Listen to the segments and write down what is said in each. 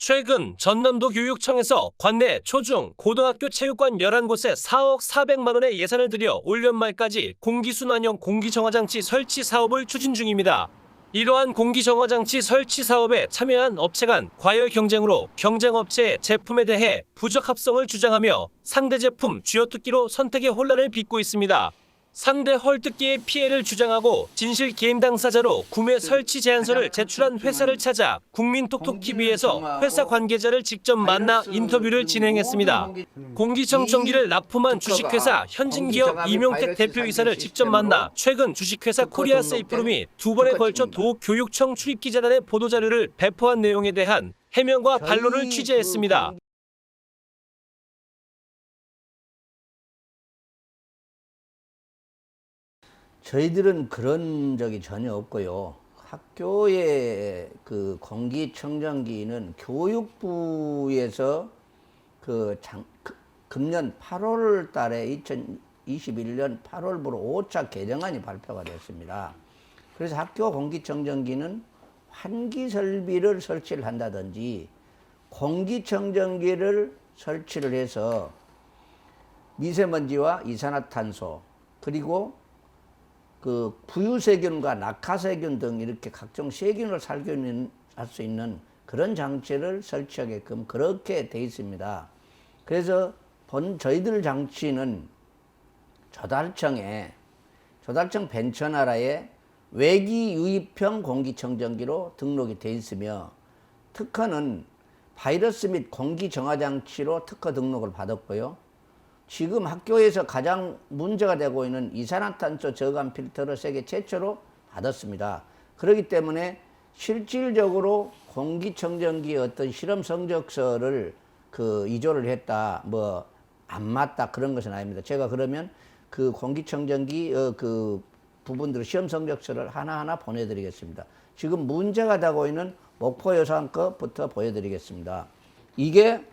최근 전남도 교육청에서 관내 초중 고등학교 체육관 11곳에 4억 400만 원의 예산을 들여 올 연말까지 공기순환형 공기정화장치 설치 사업을 추진 중입니다. 이러한 공기정화장치 설치 사업에 참여한 업체 간 과열 경쟁으로 경쟁업체의 제품에 대해 부적 합성을 주장하며 상대 제품 쥐어뜯기로 선택의 혼란을 빚고 있습니다. 상대 헐뜯기의 피해를 주장하고 진실 게임 당사자로 구매 설치 제안서를 제출한 회사를 찾아 국민톡톡TV에서 회사 관계자를 직접 만나 인터뷰를 진행했습니다. 공기청정기를 납품한 주식회사 현진기업 이명택 대표이사를 직접 만나 최근 주식회사 코리아세이프룸이 두 번에 걸쳐 도교육청 출입기자단의 보도자료를 배포한 내용에 대한 해명과 반론을 취재했습니다. 저희들은 그런 적이 전혀 없고요. 학교의 그 공기청정기는 교육부에서 금년 8월 달에 2021년 8월부로 5차 개정안이 발표가 됐습니다. 그래서 학교 공기청정기는 환기 설비를 설치를 한다든지 공기청정기를 설치를 해서 미세먼지와 이산화탄소 그리고 그 부유세균과 낙하세균 등 이렇게 각종 세균을 살균할 수 있는 그런 장치를 설치하게끔 그렇게 돼 있습니다. 그래서 저희들 장치는 조달청 벤처나라에 외기 유입형 공기청정기로 등록이 돼 있으며 특허는 바이러스 및 공기정화장치로 특허 등록을 받았고요. 지금 학교에서 가장 문제가 되고 있는 이산화탄소 저감 필터를 세계 최초로 받았습니다. 그렇기 때문에 실질적으로 공기청정기 어떤 실험 성적서를 이조를 했다, 안 맞다 그런 것은 아닙니다. 제가 그러면 그 공기청정기 그 부분들 시험 성적서를 하나하나 보내드리겠습니다. 지금 문제가 되고 있는 목포여상 것부터 보여드리겠습니다. 이게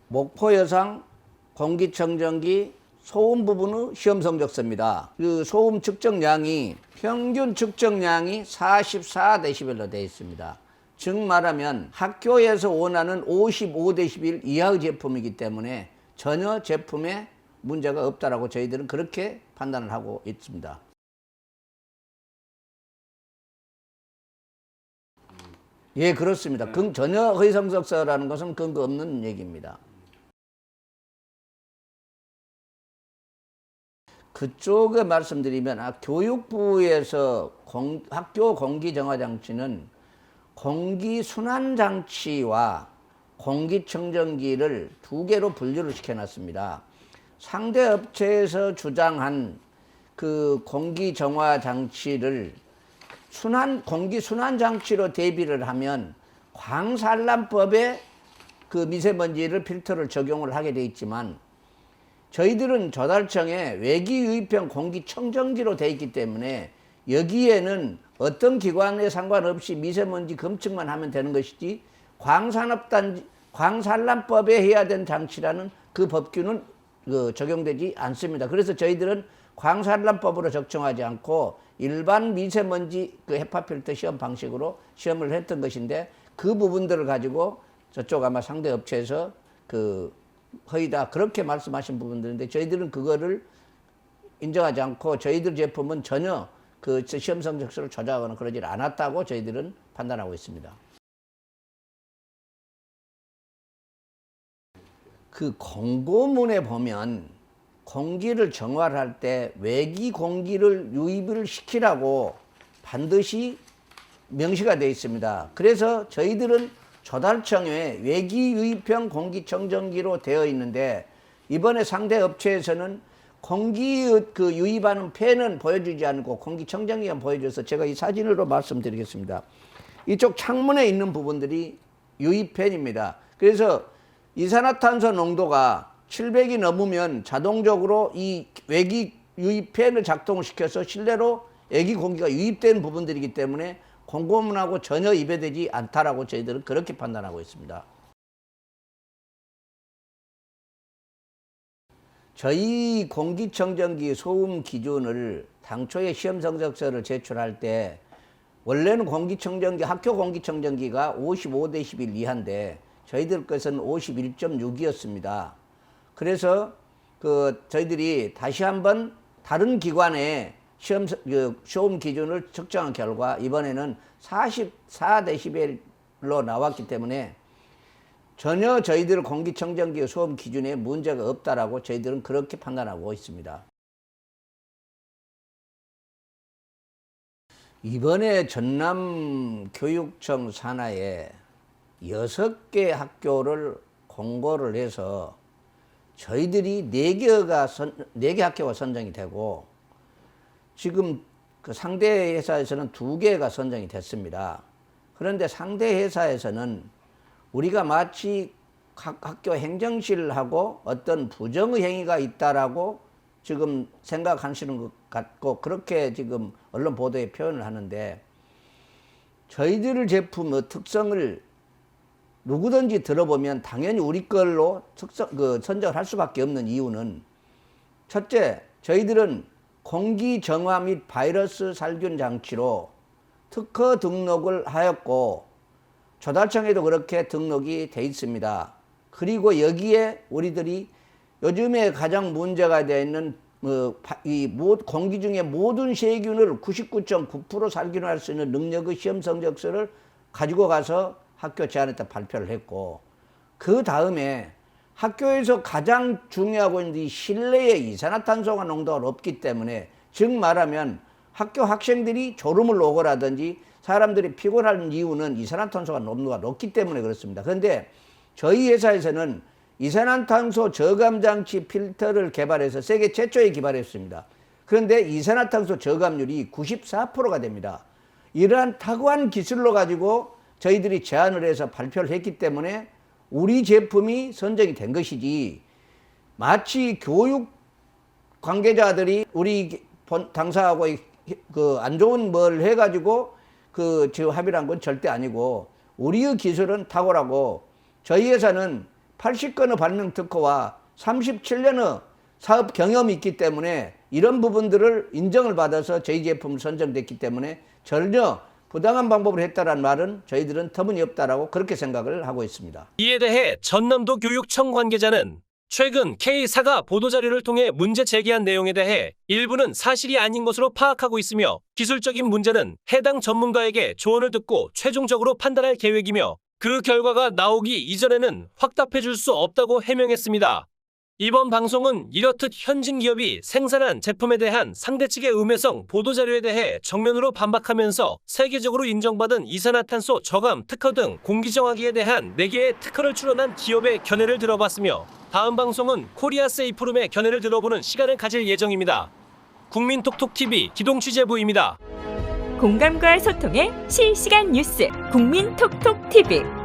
목포여상 공기청정기 소음 부분의 시험 성적서입니다. 그 소음 측정량이 평균 측정량이 44dB로 되어 있습니다. 즉 말하면 학교에서 원하는 55dB 이하의 제품이기 때문에 전혀 제품에 문제가 없다라고 저희들은 그렇게 판단을 하고 있습니다. 예, 그렇습니다. 전혀 허위성적서라는 것은 근거 없는 얘기입니다. 그쪽에 말씀드리면 교육부에서 학교 공기정화장치는 공기순환장치와 공기청정기를 두 개로 분류를 시켜놨습니다. 상대 업체에서 주장한 그 공기정화장치를 공기순환장치로 대비를 하면 광산란법에 그 미세먼지를 필터를 적용을 하게 돼 있지만 저희들은 조달청에 외기유입형 공기청정기로 되어 있기 때문에 여기에는 어떤 기관에 상관없이 미세먼지 검측만 하면 되는 것이지 광산란법에 해야 되는 장치라는 그 법규는 적용되지 않습니다. 그래서 저희들은 광산란법으로 적정하지 않고 일반 미세먼지 헤파 필터 시험 방식으로 시험을 했던 것인데 그 부분들을 가지고 저쪽 아마 상대 업체에서 허위다 그렇게 말씀하신 부분들인데 저희들은 그거를 인정하지 않고 저희들 제품은 전혀 그 시험 성적서를 조작하거나 그러지 않았다고 저희들은 판단하고 있습니다. 그 공고문에 보면 공기를 정화할 때 외기 공기를 유입을 시키라고 반드시 명시가 되어 있습니다. 그래서 저희들은 조달청에 외기 유입형 공기청정기로 되어 있는데 이번에 상대 업체에서는 공기 유입하는 팬은 보여주지 않고 공기청정기만 보여줘서 제가 이 사진으로 말씀드리겠습니다. 이쪽 창문에 있는 부분들이 유입팬입니다. 그래서 이산화탄소 농도가 700이 넘으면 자동적으로 이 외기 유입팬을 작동을 시켜서 실내로 외기 공기가 유입되는 부분들이기 때문에 공고문하고 전혀 이배되지 않다라고 저희들은 그렇게 판단하고 있습니다. 저희 공기청정기 소음 기준을 당초에 시험 성적서를 제출할 때 원래는 공기청정기, 학교 공기청정기가 55데시벨 이하인데 저희들 것은 51.6이었습니다. 그래서 저희들이 다시 한번 다른 기관의 시험 기준을 측정한 결과 이번에는 44데시벨로 나왔기 때문에 전혀 저희들 공기청정기 소음 기준에 문제가 없다라고 저희들은 그렇게 판단하고 있습니다. 이번에 전남교육청 산하에 6개 학교를 공고를 해서 저희들이 4개 학교가 선정이 되고 지금 그 상대 회사에서는 2개가 선정이 됐습니다. 그런데 상대 회사에서는 우리가 마치 학교 행정실하고 어떤 부정의 행위가 있다라고 지금 생각하시는 것 같고 그렇게 지금 언론 보도에 표현을 하는데 저희들 제품의 특성을 누구든지 들어보면 당연히 우리 걸로 선정을 할 수밖에 없는 이유는 첫째, 저희들은 공기 정화 및 바이러스 살균 장치로 특허 등록을 하였고 조달청에도 그렇게 등록이 돼 있습니다. 그리고 여기에 우리들이 요즘에 가장 문제가 되어 있는 공기 중에 모든 세균을 99.9% 살균할 수 있는 능력의 시험 성적서를 가지고 가서 학교 제안했다 발표를 했고 그 다음에 학교에서 가장 중요하고 있는 이 실내에 이산화탄소가 농도가 높기 때문에 즉 말하면 학교 학생들이 졸음을 오거라든지 사람들이 피곤한 이유는 이산화탄소가 농도가 높기 때문에 그렇습니다. 그런데 저희 회사에서는 이산화탄소 저감장치 필터를 개발해서 세계 최초에 개발했습니다. 그런데 이산화탄소 저감률이 94%가 됩니다. 이러한 탁월한 기술로 가지고 저희들이 제안을 해서 발표를 했기 때문에 우리 제품이 선정이 된 것이지 마치 교육 관계자들이 우리 당사하고 안 좋은 뭘 해가지고 지금 합의를 한 건 절대 아니고 우리의 기술은 탁월하고 저희 회사는 80건의 발명 특허와 37년의 사업 경험이 있기 때문에 이런 부분들을 인정을 받아서 저희 제품을 선정됐기 때문에 전혀 부당한 방법으로 했다는 말은 저희들은 터무니없다라고 그렇게 생각을 하고 있습니다. 이에 대해 전남도 교육청 관계자는 최근 K사가 보도자료를 통해 문제 제기한 내용에 대해 일부는 사실이 아닌 것으로 파악하고 있으며 기술적인 문제는 해당 전문가에게 조언을 듣고 최종적으로 판단할 계획이며 그 결과가 나오기 이전에는 확답해 줄 수 없다고 해명했습니다. 이번 방송은 이렇듯 현진 기업이 생산한 제품에 대한 상대 측의 음해성 보도자료에 대해 정면으로 반박하면서 세계적으로 인정받은 이산화탄소 저감 특허 등 공기정화기에 대한 4개의 특허를 출원한 기업의 견해를 들어봤으며 다음 방송은 코리아 세이프룸의 견해를 들어보는 시간을 가질 예정입니다. 국민톡톡TV 기동취재부입니다. 공감과 소통의 실시간 뉴스 국민톡톡TV